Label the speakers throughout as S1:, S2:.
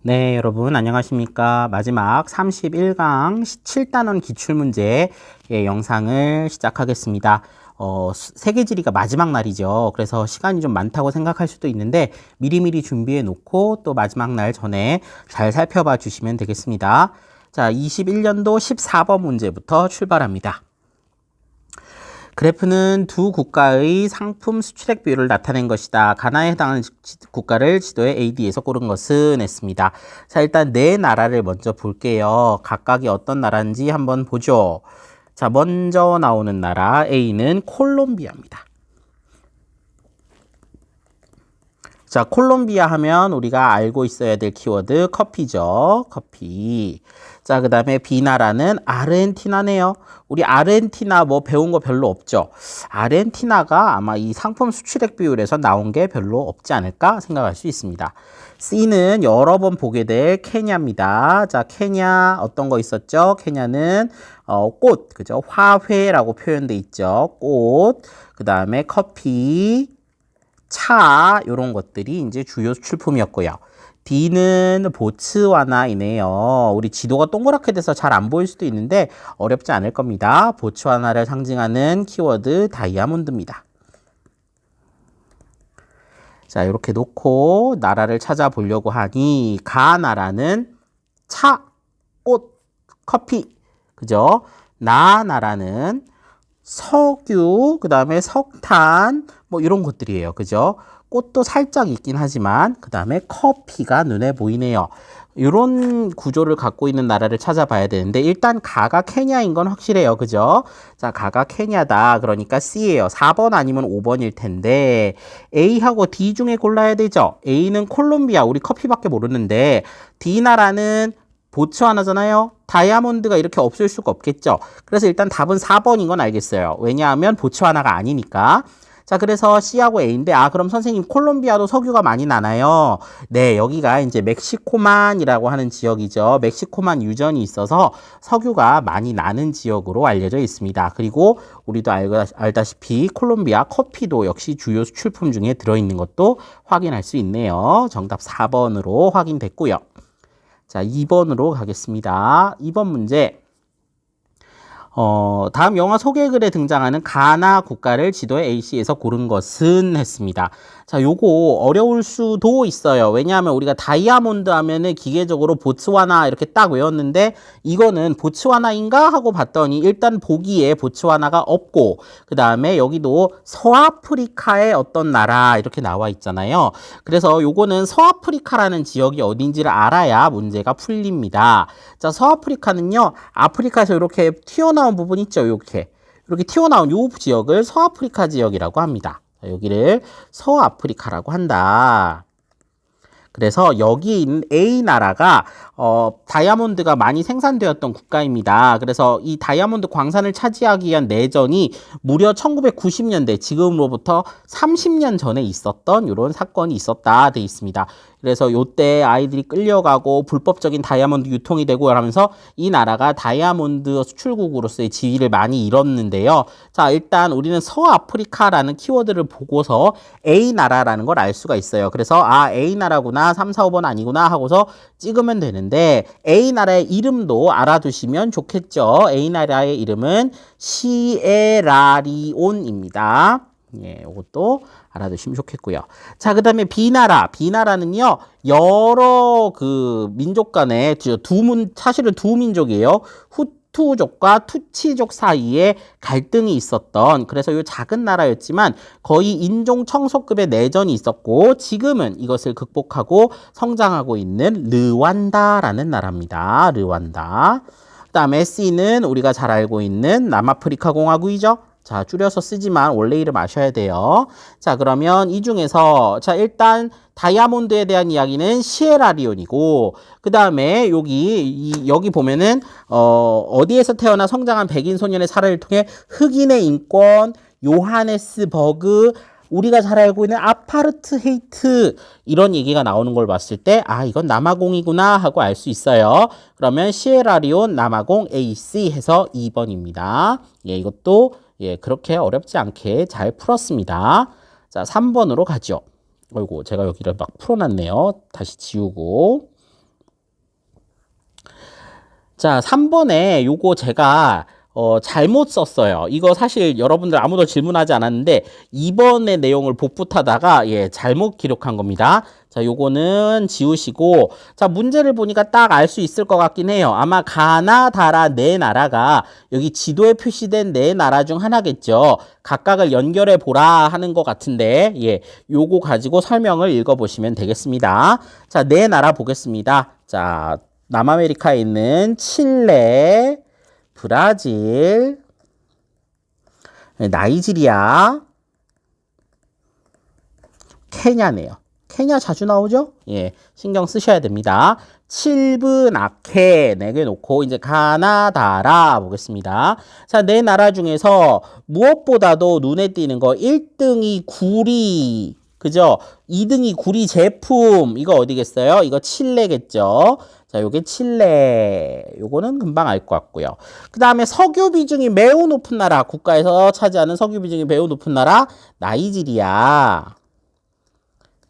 S1: 네, 여러분 안녕하십니까? 마지막 31강 7단원 기출문제 영상을 시작하겠습니다. 세계지리가 마지막 날이죠. 그래서 시간이 좀 많다고 생각할 수도 있는데 미리미리 준비해 놓고 또 마지막 날 전에 잘 살펴봐 주시면 되겠습니다. 자, 21년도 14번 문제부터 출발합니다. 그래프는 두 국가의 상품 수출액 비율을 나타낸 것이다. 가나에 해당하는 국가를 지도에 AD에서 고른 것은 했습니다. 자, 일단 네 나라를 먼저 볼게요. 각각이 어떤 나라인지 한번 보죠. 자, 먼저 나오는 나라 A는 콜롬비아입니다. 자, 콜롬비아 하면 우리가 알고 있어야 될 키워드 커피죠. 커피. 자, 그 다음에 B나라는 아르헨티나네요. 우리 아르헨티나 뭐 배운 거 별로 없죠. 아르헨티나가 아마 이 상품 수출액 비율에서 나온 게 별로 없지 않을까 생각할 수 있습니다. C는 여러 번 보게 될 케냐입니다. 자, 케냐 어떤 거 있었죠? 케냐는 꽃, 그죠? 화훼라고 표현돼 있죠. 꽃. 그 다음에 커피. 차 이런 것들이 이제 주요 수출품이었고요. D는 보츠와나이네요. 우리 지도가 동그랗게 돼서 잘 안 보일 수도 있는데 어렵지 않을 겁니다. 보츠와나를 상징하는 키워드 다이아몬드입니다. 자, 이렇게 놓고 나라를 찾아보려고 하니 가나라는 차, 꽃, 커피, 그죠? 나라는 석유, 그 다음에 석탄, 뭐 이런 것들이에요. 그죠? 꽃도 살짝 있긴 하지만, 그 다음에 커피가 눈에 보이네요. 이런 구조를 갖고 있는 나라를 찾아봐야 되는데, 일단 가가 케냐인 건 확실해요. 그죠? 자, 가가 케냐다. 그러니까 C예요. 4번 아니면 5번일 텐데, A하고 D 중에 골라야 되죠? A는 콜롬비아, 우리 커피밖에 모르는데, D 나라는 보츠와나잖아요. 다이아몬드가 이렇게 없을 수가 없겠죠. 그래서 일단 답은 4번인 건 알겠어요. 왜냐하면 보츠와나가 아니니까. 자, 그래서 C하고 A인데, 그럼 선생님 콜롬비아도 석유가 많이 나나요? 네, 여기가 이제 멕시코만이라고 하는 지역이죠. 멕시코만 유전이 있어서 석유가 많이 나는 지역으로 알려져 있습니다. 그리고 우리도 알다시피 콜롬비아 커피도 역시 주요 수출품 중에 들어있는 것도 확인할 수 있네요. 정답 4번으로 확인됐고요. 자, 2번으로 가겠습니다. 2번 문제. 다음 영화 소개글에 등장하는 가나 국가를 지도에 A씨에서 고른 것은 했습니다. 자, 요거 어려울 수도 있어요. 왜냐하면 우리가 다이아몬드 하면은 기계적으로 보츠와나 이렇게 딱 외웠는데 이거는 보츠와나인가 하고 봤더니 일단 보기에 보츠와나가 없고 그 다음에 여기도 서아프리카의 어떤 나라 이렇게 나와 있잖아요. 그래서 요거는 서아프리카라는 지역이 어딘지를 알아야 문제가 풀립니다. 자, 서아프리카는요, 아프리카에서 이렇게 튀어나온 부분 있죠, 이렇게 튀어나온 이 지역을 서아프리카 지역이라고 합니다. 자, 여기를 서아프리카라고 한다. 그래서 여기 있는 A 나라가 다이아몬드가 많이 생산되었던 국가입니다. 그래서 이 다이아몬드 광산을 차지하기 위한 내전이 무려 1990년대, 지금으로부터 30년 전에 있었던 이런 사건이 있었다 돼 있습니다. 그래서 요때 아이들이 끌려가고 불법적인 다이아몬드 유통이 되고 하면서 이 나라가 다이아몬드 수출국으로서의 지위를 많이 잃었는데요. 자, 일단 우리는 서아프리카라는 키워드를 보고서 A 나라라는 걸 알 수가 있어요. 그래서 A 나라구나, 3, 4, 5번 아니구나 하고서 찍으면 되는데 A 나라의 이름도 알아두시면 좋겠죠. A 나라의 이름은 시에라리온입니다. 예, 이것도 알아두시면 좋겠고요. 자, 그 다음에 B나라는요, 여러 민족 간에 사실은 두 민족이에요. 후투족과 투치족 사이에 갈등이 있었던, 그래서 이 작은 나라였지만 거의 인종 청소급의 내전이 있었고, 지금은 이것을 극복하고 성장하고 있는 르완다라는 나라입니다. 르완다. 그 다음에 C는 우리가 잘 알고 있는 남아프리카 공화국이죠. 자, 줄여서 쓰지만 원래 이름 아셔야 돼요. 자, 그러면 이 중에서 일단 다이아몬드에 대한 이야기는 시에라리온이고 그 다음에 여기 보면은 어디에서 태어나 성장한 백인 소년의 사례를 통해 흑인의 인권, 요하네스버그, 우리가 잘 알고 있는 아파르트헤이트 이런 얘기가 나오는 걸 봤을 때 이건 남아공이구나 하고 알 수 있어요. 그러면 시에라리온 남아공 AC 해서 2번입니다. 예, 이것도 그렇게 어렵지 않게 잘 풀었습니다. 자, 3번으로 가죠. 어이구, 제가 여기를 막 풀어놨네요. 다시 지우고. 자, 3번에 요거 제가 잘못 썼어요. 이거 사실 여러분들 아무도 질문하지 않았는데 2번의 내용을 복붙하다가 잘못 기록한 겁니다. 자, 요거는 지우시고 자, 문제를 보니까 딱 알 수 있을 것 같긴 해요. 아마 가나다라 네 나라가 여기 지도에 표시된 네 나라 중 하나겠죠. 각각을 연결해 보라 하는 것 같은데 요거 가지고 설명을 읽어보시면 되겠습니다. 자, 네 나라 보겠습니다. 자, 남아메리카에 있는 칠레, 브라질, 나이지리아, 케냐네요. 케냐 자주 나오죠? 신경 쓰셔야 됩니다. 칠브나케 4개 놓고 이제 가나다라 보겠습니다. 자, 네 나라 중에서 무엇보다도 눈에 띄는 거 1등이 구리, 그죠? 2등이 구리 제품. 이거 어디겠어요? 이거 칠레겠죠? 자, 요게 칠레. 요거는 금방 알 것 같고요. 그 다음에 석유 비중이 매우 높은 나라, 국가에서 차지하는 석유 비중이 매우 높은 나라, 나이지리아.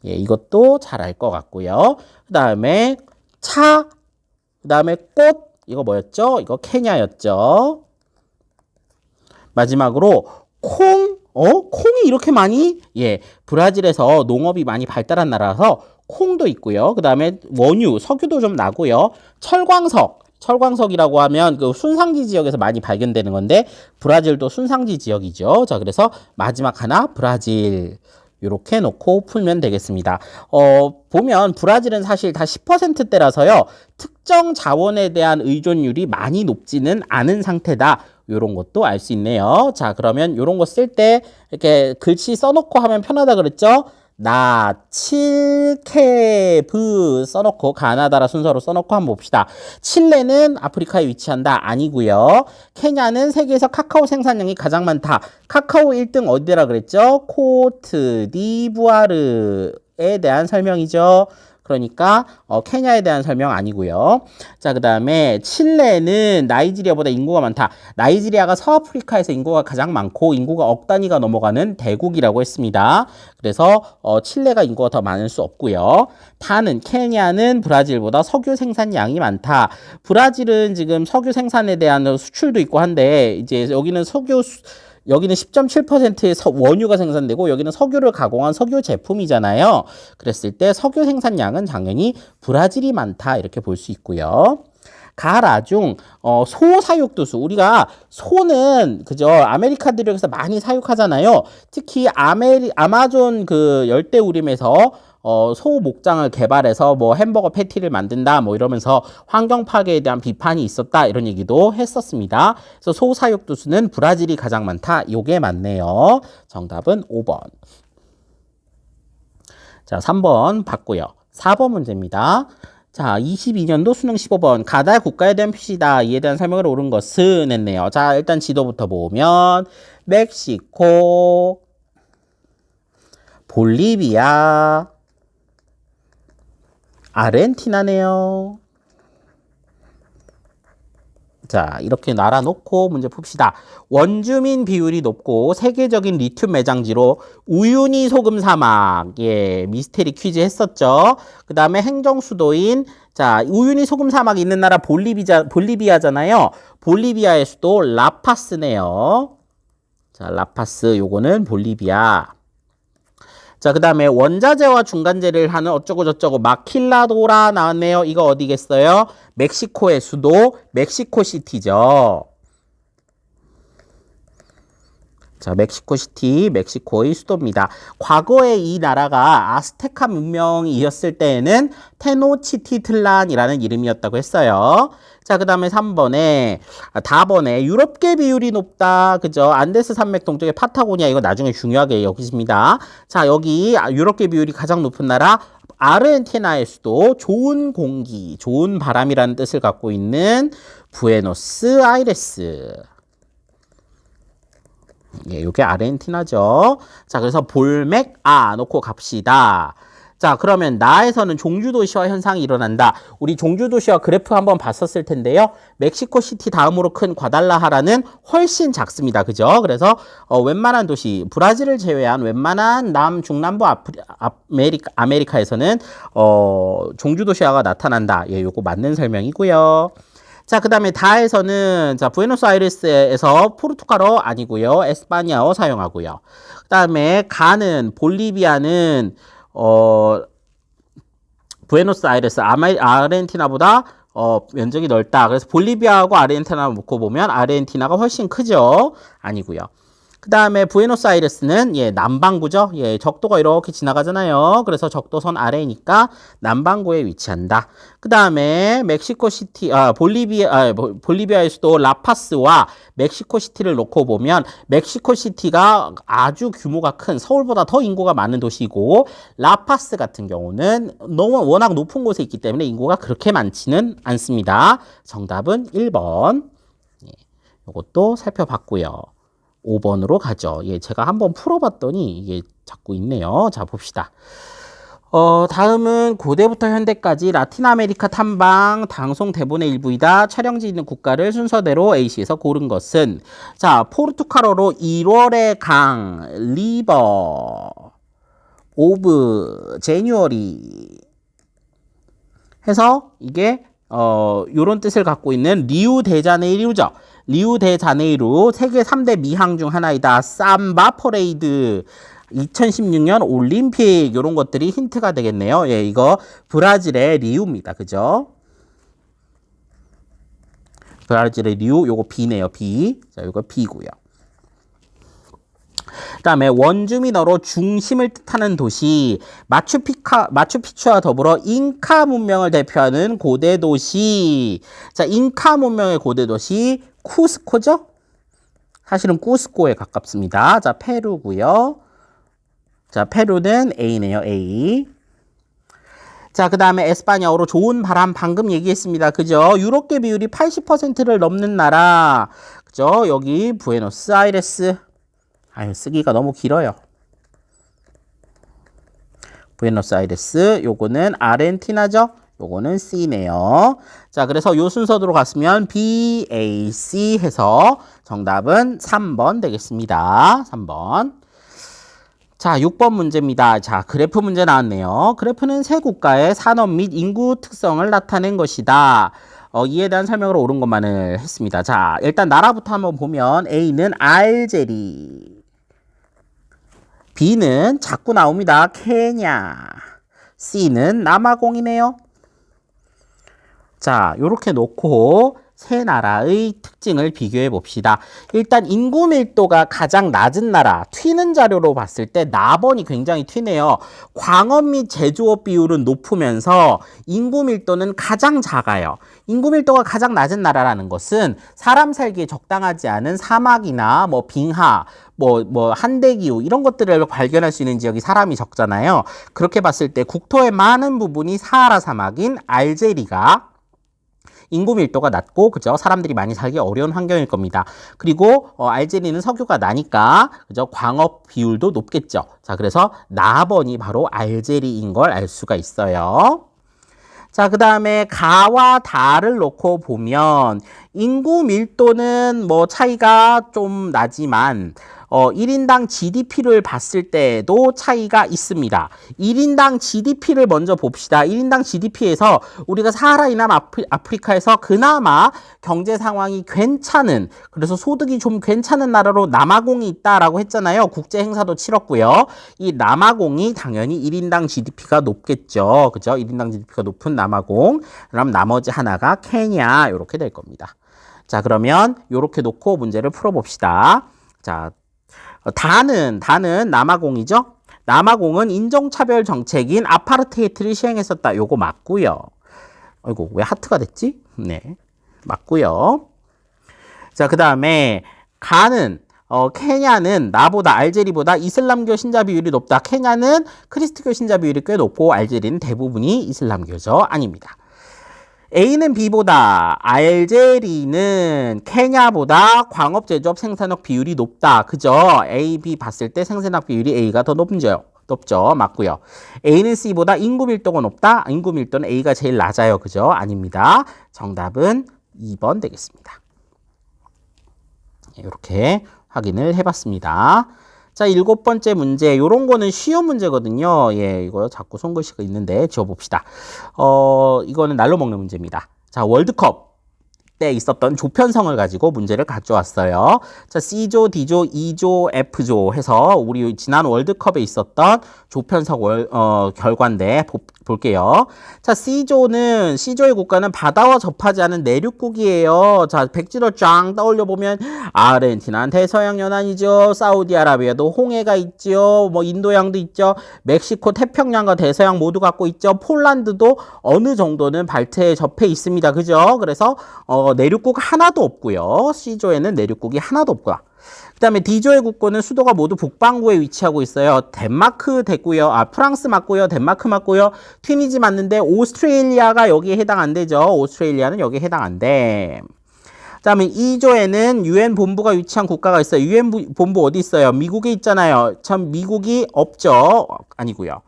S1: 이것도 잘 알 것 같고요. 그 다음에 차, 그 다음에 꽃. 이거 뭐였죠? 이거 케냐였죠. 마지막으로 콩. 콩이 이렇게 많이? 브라질에서 농업이 많이 발달한 나라라서 콩도 있고요. 그 다음에 원유, 석유도 좀 나고요. 철광석이라고 하면 그 순상지 지역에서 많이 발견되는 건데 브라질도 순상지 지역이죠. 자, 그래서 마지막 하나 브라질. 이렇게 놓고 풀면 되겠습니다. 보면 브라질은 사실 다 10%대라서요. 특정 자원에 대한 의존율이 많이 높지는 않은 상태다. 이런 것도 알 수 있네요. 자, 그러면 이런 거 쓸 때 이렇게 글씨 써놓고 하면 편하다 그랬죠? 나, 칠, 케, 브 써놓고 가나다라 순서로 써놓고 한번 봅시다. 칠레는 아프리카에 위치한다. 아니고요. 케냐는 세계에서 카카오 생산량이 가장 많다. 카카오 1등 어디라 그랬죠? 코트디부아르에 대한 설명이죠. 그러니까 케냐에 대한 설명 아니고요. 자, 그 다음에 칠레는 나이지리아보다 인구가 많다. 나이지리아가 서아프리카에서 인구가 가장 많고 인구가 억 단위가 넘어가는 대국이라고 했습니다. 그래서 칠레가 인구가 더 많을 수 없고요. 다는 케냐는 브라질보다 석유 생산량이 많다. 브라질은 지금 석유 생산에 대한 수출도 있고 한데 이제 여기는 10.7%의 원유가 생산되고 여기는 석유를 가공한 석유 제품이잖아요. 그랬을 때 석유 생산량은 당연히 브라질이 많다 이렇게 볼 수 있고요. 가라 중 소 사육도수, 우리가 소는 그죠 아메리카 대륙에서 많이 사육하잖아요. 특히 아마존 그 열대우림에서 소 목장을 개발해서 뭐 햄버거 패티를 만든다 뭐 이러면서 환경 파괴에 대한 비판이 있었다 이런 얘기도 했었습니다. 그래서 소 사육도수는 브라질이 가장 많다. 요게 맞네요. 정답은 5번. 자, 3번 봤고요. 4번 문제입니다. 자, 22년도 수능 15번 가다 국가에 대한 표시다. 이에 대한 설명을 옳은 것은 했네요. 자, 일단 지도부터 보면 멕시코, 볼리비아, 아르헨티나네요. 자, 이렇게 나눠놓고 문제 풉시다. 원주민 비율이 높고 세계적인 리튬 매장지로 우유니 소금 사막. 미스테리 퀴즈 했었죠. 그 다음에 행정 수도인 자, 우유니 소금 사막이 있는 나라 볼리비아잖아요. 볼리비아의 수도 라파스네요. 자, 라파스 요거는 볼리비아. 자, 그 다음에 원자재와 중간재를 하는 어쩌고저쩌고 마킬라도라 나왔네요. 이거 어디겠어요? 멕시코의 수도 멕시코시티죠. 자, 멕시코시티, 멕시코의 수도입니다. 과거에 이 나라가 아스테카 문명이 이었을 때에는 테노치티틀란이라는 이름이었다고 했어요. 자, 그 다음에 4번에 유럽계 비율이 높다. 그죠? 안데스 산맥 동쪽의 파타고니아. 이거 나중에 중요하게 여기십니다. 자, 여기 유럽계 비율이 가장 높은 나라 아르헨티나의 수도 좋은 공기, 좋은 바람이라는 뜻을 갖고 있는 부에노스아이레스. 이게 아르헨티나죠. 자, 그래서 볼맥아 놓고 갑시다. 자, 그러면 나에서는 종주도시화 현상이 일어난다. 우리 종주도시화 그래프 한번 봤었을 텐데요. 멕시코시티 다음으로 큰 과달라하라는 훨씬 작습니다. 그죠? 그래서 웬만한 도시, 브라질을 제외한 웬만한 중남부 아메리카에서는 종주도시화가 나타난다. 요거 맞는 설명이고요. 자, 그 다음에 다에서는, 자, 부에노스아이레스에서 포르투갈어 아니고요. 에스파냐어 사용하고요. 그 다음에 가는, 볼리비아는, 부에노스아이레스, 아르헨티나보다 면적이 넓다. 그래서 볼리비아하고 아르헨티나 놓고 보면 아르헨티나가 훨씬 크죠. 아니고요. 그 다음에 부에노스아이레스는 남반구죠. 적도가 이렇게 지나가잖아요. 그래서 적도선 아래니까 남반구에 위치한다. 그 다음에 멕시코시티, 볼리비아의 수도 라파스와 멕시코시티를 놓고 보면 멕시코시티가 아주 규모가 큰 서울보다 더 인구가 많은 도시이고 라파스 같은 경우는 워낙 높은 곳에 있기 때문에 인구가 그렇게 많지는 않습니다. 정답은 1번. 이것도 살펴봤고요. 5번으로 가죠. 제가 한번 풀어봤더니 이게 자꾸 있네요. 자, 봅시다. 다음은 고대부터 현대까지 라틴 아메리카 탐방 방송 대본의 일부이다. 촬영지 있는 국가를 순서대로 A씨에서 고른 것은 자, 포르투갈어로 1월의 강, 리버, 오브, 제뉴어리 해서 이게 요런 뜻을 갖고 있는 리우데자네이루죠. 리우데자네이루 세계 3대 미항 중 하나이다. 삼바 퍼레이드 2016년 올림픽 이런 것들이 힌트가 되겠네요. 이거 브라질의 리우입니다. 그죠? 브라질의 리우 요거 B네요. B. 자, 요거 B고요. 그 다음에 원주민어로 중심을 뜻하는 도시 마추픽추와 더불어 잉카 문명을 대표하는 고대 도시. 자, 잉카 문명의 고대 도시 쿠스코죠? 사실은 쿠스코에 가깝습니다. 자, 페루고요. 자, 페루는 A네요. A. 자, 그 다음에 에스파냐어로 좋은 바람 방금 얘기했습니다. 그죠? 유럽계 비율이 80%를 넘는 나라. 그죠? 여기 부에노스아이레스. 아유, 쓰기가 너무 길어요. 부에노스아이레스. 요거는 아르헨티나죠? 요거는 C네요. 자, 그래서 요 순서대로 갔으면 B, A, C 해서 정답은 3번 되겠습니다. 3번. 자, 6번 문제입니다. 자, 그래프 문제 나왔네요. 그래프는 세 국가의 산업 및 인구 특성을 나타낸 것이다. 이에 대한 설명을 옳은 것만을 했습니다. 자, 일단 나라부터 한번 보면 A는 알제리, B는 자꾸 나옵니다. 케냐, C는 남아공이네요. 자, 요렇게 놓고 세 나라의 특징을 비교해 봅시다. 일단 인구 밀도가 가장 낮은 나라, 튀는 자료로 봤을 때 남원이 굉장히 튀네요. 광업 및 제조업 비율은 높으면서 인구 밀도는 가장 작아요. 인구 밀도가 가장 낮은 나라라는 것은 사람 살기에 적당하지 않은 사막이나 뭐 빙하, 뭐 한대기후 이런 것들을 발견할 수 있는 지역이 사람이 적잖아요. 그렇게 봤을 때 국토의 많은 부분이 사하라 사막인 알제리가 인구 밀도가 낮고, 그죠? 사람들이 많이 살기 어려운 환경일 겁니다. 그리고, 알제리는 석유가 나니까, 그죠? 광업 비율도 높겠죠. 자, 그래서 나번이 바로 알제리인 걸 알 수가 있어요. 자, 그 다음에 가와 다를 놓고 보면, 인구 밀도는 뭐 차이가 좀 나지만, 1인당 GDP를 봤을 때도 차이가 있습니다. 1인당 GDP를 먼저 봅시다. 1인당 GDP에서 우리가 사하라 이남 아프리카에서 그나마 경제 상황이 괜찮은, 그래서 소득이 좀 괜찮은 나라로 남아공이 있다라고 했잖아요. 국제 행사도 치렀고요. 이 남아공이 당연히 1인당 GDP가 높겠죠. 그죠? 1인당 GDP가 높은 남아공. 그럼 나머지 하나가 케냐 이렇게 될 겁니다. 자, 그러면 이렇게 놓고 문제를 풀어봅시다. 자, 다는 남아공이죠. 남아공은 인종차별 정책인 아파르테이트를 시행했었다. 요거 맞고요. 아이고, 왜 하트가 됐지? 네, 맞고요. 자, 그 다음에 케냐는 나보다 알제리보다 이슬람교 신자 비율이 높다. 케냐는 크리스트교 신자 비율이 꽤 높고 알제리는 대부분이 이슬람교죠. 아닙니다. A는 B보다 알제리는 케냐보다 광업, 제조업, 생산업 비율이 높다. 그죠? A, B 봤을 때 생산업 비율이 A가 더 높죠. 맞고요. A는 C보다 인구 밀도가 높다. 인구 밀도는 A가 제일 낮아요. 그죠? 아닙니다. 정답은 2번 되겠습니다. 이렇게 확인을 해봤습니다. 자, 7번째 문제. 요런 거는 쉬운 문제거든요. 이거 자꾸 손글씨가 있는데 지워봅시다. 이거는 날로 먹는 문제입니다. 자, 월드컵 때 있었던 조편성을 가지고 문제를 가져왔어요. 자, C조, D조, E조, F조 해서 우리 지난 월드컵에 있었던 조편성 결과인데 볼게요. 자, C조의 국가는 바다와 접하지 않은 내륙국이에요. 자, 백지로 쫙 떠올려 보면 아르헨티나는 대서양 연안이죠. 사우디아라비아도 홍해가 있죠. 뭐 인도양도 있죠. 멕시코 태평양과 대서양 모두 갖고 있죠. 폴란드도 어느 정도는 발트에 접해 있습니다. 그죠? 그래서 내륙국 하나도 없고요. C조에는 내륙국이 하나도 없고요. 그 다음에 D조의 국고는 수도가 모두 북반구에 위치하고 있어요. 덴마크 됐고요. 프랑스 맞고요. 덴마크 맞고요. 튀니지 맞는데 오스트레일리아가 여기에 해당 안 되죠. 오스트레일리아는 여기에 해당 안 돼. 그 다음에 E조에는 UN 본부가 위치한 국가가 있어요. UN 본부 어디 있어요? 미국에 있잖아요. 참 미국이 없죠. 아니고요.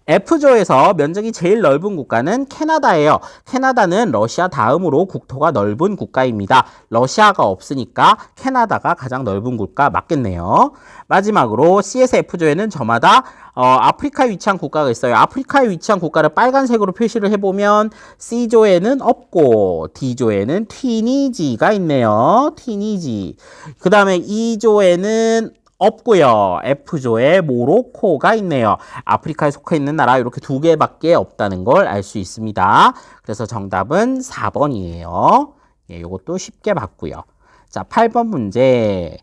S1: F조에서 면적이 제일 넓은 국가는 캐나다예요. 캐나다는 러시아 다음으로 국토가 넓은 국가입니다. 러시아가 없으니까 캐나다가 가장 넓은 국가 맞겠네요. 마지막으로 CSF조에는 저마다 아프리카에 위치한 국가가 있어요. 아프리카에 위치한 국가를 빨간색으로 표시를 해보면 C조에는 없고 D조에는 튀니지가 있네요. 튀니지. 그 다음에 E조에는 없고요. F조에 모로코가 있네요. 아프리카에 속해 있는 나라 이렇게 두 개밖에 없다는 걸 알 수 있습니다. 그래서 정답은 4번이에요. 예, 이것도 쉽게 봤고요. 자, 8번 문제.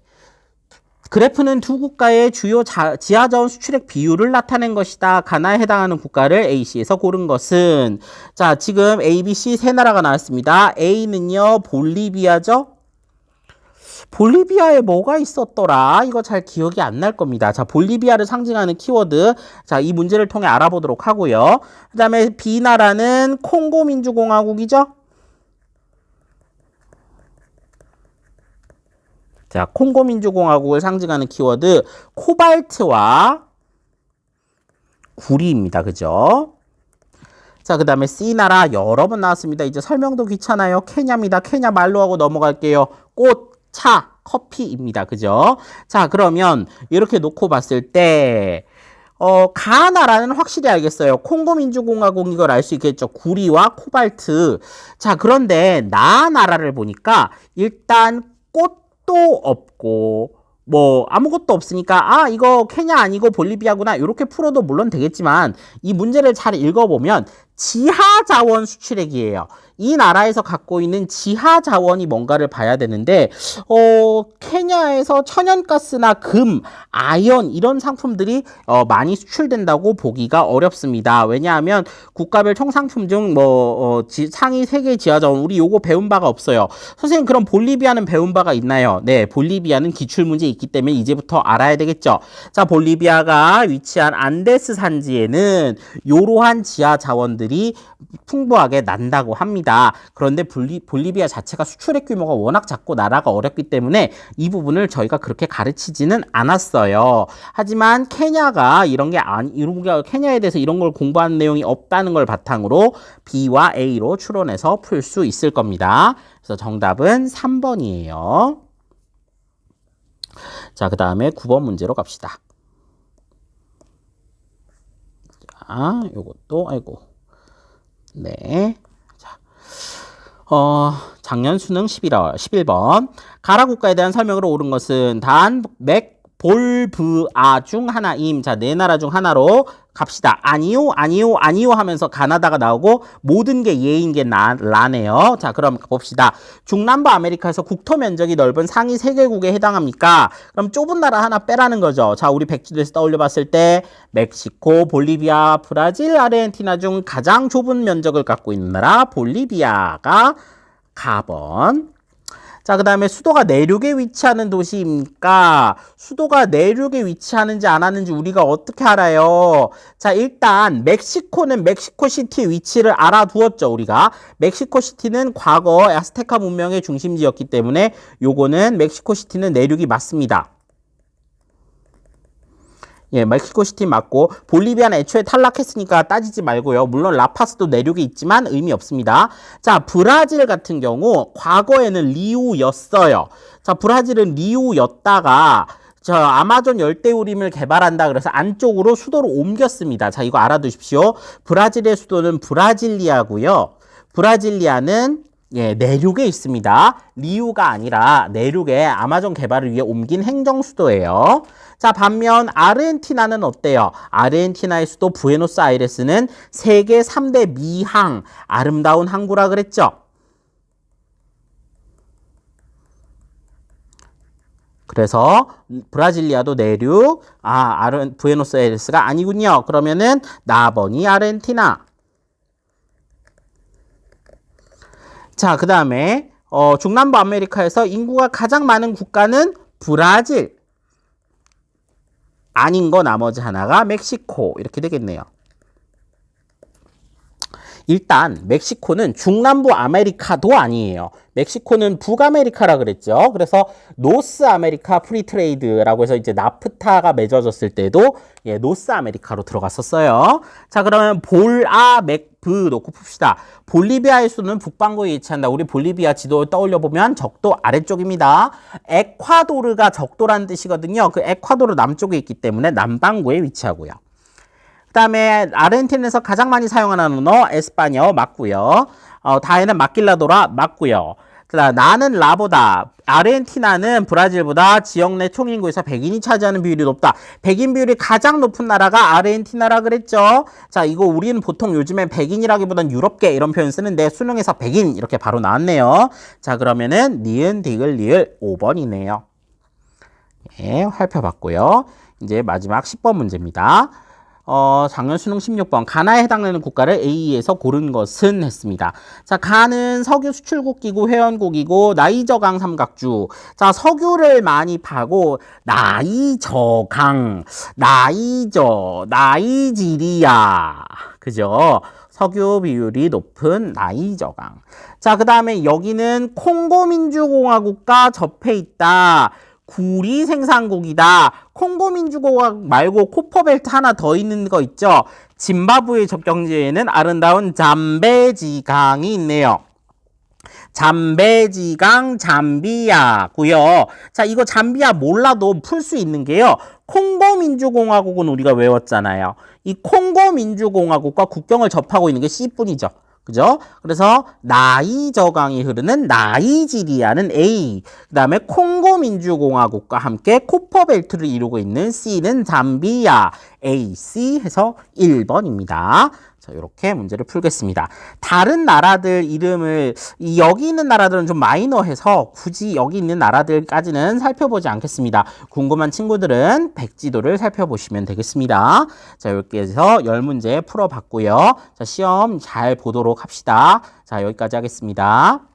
S1: 그래프는 두 국가의 주요 지하자원 수출액 비율을 나타낸 것이다. 가나에 해당하는 국가를 A씨에서 고른 것은 자, 지금 A, B, C 세 나라가 나왔습니다. A는요, 볼리비아죠? 볼리비아에 뭐가 있었더라? 이거 잘 기억이 안 날 겁니다. 자, 볼리비아를 상징하는 키워드. 자, 이 문제를 통해 알아보도록 하고요. 그 다음에 B나라는 콩고 민주공화국이죠? 자, 콩고 민주공화국을 상징하는 키워드. 코발트와 구리입니다. 그죠? 자, 그 다음에 C나라 여러 번 나왔습니다. 이제 설명도 귀찮아요. 케냐입니다. 케냐 말로 하고 넘어갈게요. 꽃, 차, 커피입니다. 그죠? 자, 그러면 이렇게 놓고 봤을 때 가나라는 확실히 알겠어요. 콩고 민주공화국 이걸 알 수 있겠죠. 구리와 코발트. 자, 그런데 나라를 보니까 일단 꽃도 없고 뭐 아무것도 없으니까 이거 케냐 아니고 볼리비아구나 이렇게 풀어도 물론 되겠지만 이 문제를 잘 읽어보면 지하자원 수출액이에요. 이 나라에서 갖고 있는 지하자원이 뭔가를 봐야 되는데 케냐에서 천연가스나 금, 아연 이런 상품들이 많이 수출된다고 보기가 어렵습니다. 왜냐하면 국가별 총상품 중 상위 3개 지하자원 우리 요거 배운 바가 없어요. 선생님 그럼 볼리비아는 배운 바가 있나요? 네, 볼리비아는 기출문제 있기 때문에 이제부터 알아야 되겠죠. 자, 볼리비아가 위치한 안데스 산지에는 이러한 지하자원들이 풍부하게 난다고 합니다. 그런데 볼리비아 자체가 수출액 규모가 워낙 작고 나라가 어렵기 때문에 이 부분을 저희가 그렇게 가르치지는 않았어요. 하지만 케냐가 케냐에 대해서 이런 걸 공부하는 내용이 없다는 걸 바탕으로 B와 A로 추론해서 풀 수 있을 겁니다. 그래서 정답은 3번이에요. 자, 그 다음에 9번 문제로 갑시다. 자, 요것도 네. 자, 작년 수능 11번. 가라 국가에 대한 설명으로 옳은 것은 단, 맥, 볼, 브, 아 중 하나임. 자, 네 나라 중 하나로 갑시다. 아니요 하면서 가나다가 나오고 모든 게 예인 게 라네요. 자, 그럼 봅시다. 중남부 아메리카에서 국토 면적이 넓은 상위 3개국에 해당합니까? 그럼 좁은 나라 하나 빼라는 거죠. 자, 우리 백지도에서 떠올려 봤을 때 멕시코, 볼리비아, 브라질, 아르헨티나 중 가장 좁은 면적을 갖고 있는 나라 볼리비아가 가번. 자, 그 다음에 수도가 내륙에 위치하는 도시입니까? 수도가 내륙에 위치하는지 안 하는지 우리가 어떻게 알아요? 자, 일단 멕시코는 멕시코시티 위치를 알아두었죠, 우리가. 멕시코시티는 과거 아스테카 문명의 중심지였기 때문에 요거는 멕시코시티는 내륙이 맞습니다. 예, 멕시코시티 맞고 볼리비아는 애초에 탈락했으니까 따지지 말고요. 물론 라파스도 내륙에 있지만 의미 없습니다. 자, 브라질 같은 경우 과거에는 리우였어요. 자, 브라질은 리우였다가 아마존 열대우림을 개발한다 그래서 안쪽으로 수도를 옮겼습니다. 자, 이거 알아두십시오. 브라질의 수도는 브라질리아고요. 브라질리아는 예, 내륙에 있습니다. 리우가 아니라 내륙에 아마존 개발을 위해 옮긴 행정수도예요. 자, 반면 아르헨티나는 어때요? 아르헨티나의 수도 부에노스아이레스는 세계 3대 미항, 아름다운 항구라 그랬죠? 그래서 브라질리아도 내륙, 부에노스아이레스가 아니군요. 그러면은 나번이 아르헨티나. 자, 그 다음에 중남부 아메리카에서 인구가 가장 많은 국가는 브라질. 아닌 거 나머지 하나가 멕시코. 이렇게 되겠네요. 일단 멕시코는 중남부 아메리카도 아니에요. 멕시코는 북아메리카라 그랬죠. 그래서 노스 아메리카 프리트레이드라고 해서 이제 나프타가 맺어졌을 때도 예, 노스 아메리카로 들어갔었어요. 자, 그러면 맥브 놓고 풉시다. 볼리비아의 수도는 북반구에 위치한다. 우리 볼리비아 지도 떠올려 보면 적도 아래쪽입니다. 에콰도르가 적도라는 뜻이거든요. 그 에콰도르 남쪽에 있기 때문에 남반구에 위치하고요. 그 다음에 아르헨티나에서 가장 많이 사용하는 언어 에스파뇰 맞고요. 다에는 마킬라도라 맞고요. 그다음 나는 라보다. 아르헨티나는 브라질보다 지역 내 총인구에서 백인이 차지하는 비율이 높다. 백인 비율이 가장 높은 나라가 아르헨티나라 그랬죠. 자, 이거 우리는 보통 요즘에 백인이라기보단 유럽계 이런 표현 쓰는데 수능에서 백인 이렇게 바로 나왔네요. 자, 그러면은 니은 디귿 리을 5번이네요. 예, 살펴봤고요. 이제 마지막 10번 문제입니다. 작년 수능 16번 가나에 해당되는 국가를 A에서 고른 것은 했습니다. 자, 가는 석유 수출국 기구 회원국이고 나이저강 삼각주. 자, 석유를 많이 파고 나이지리아. 그죠? 석유 비율이 높은 나이저강. 자, 그 다음에 여기는 콩고민주공화국과 접해 있다. 구리 생산국이다. 콩고 민주공화국 말고 코퍼벨트 하나 더 있는 거 있죠? 짐바브웨 접경지에는 아름다운 잠베지강이 있네요. 잠베지강 잠비아고요. 자, 이거 잠비아 몰라도 풀 수 있는 게요. 콩고 민주공화국은 우리가 외웠잖아요. 이 콩고 민주공화국과 국경을 접하고 있는 게 C뿐이죠. 그죠? 그래서 나이저강이 흐르는 나이지리아는 A, 그 다음에 콩고 민주공화국과 함께 코퍼벨트를 이루고 있는 C는 잠비아, A, C 해서 1번입니다. 자, 이렇게 문제를 풀겠습니다. 다른 나라들 이름을 여기 있는 나라들은 좀 마이너해서 굳이 여기 있는 나라들까지는 살펴보지 않겠습니다. 궁금한 친구들은 백지도를 살펴보시면 되겠습니다. 자, 이렇게 해서 10문제 풀어봤고요. 자, 시험 잘 보도록 합시다. 자, 여기까지 하겠습니다.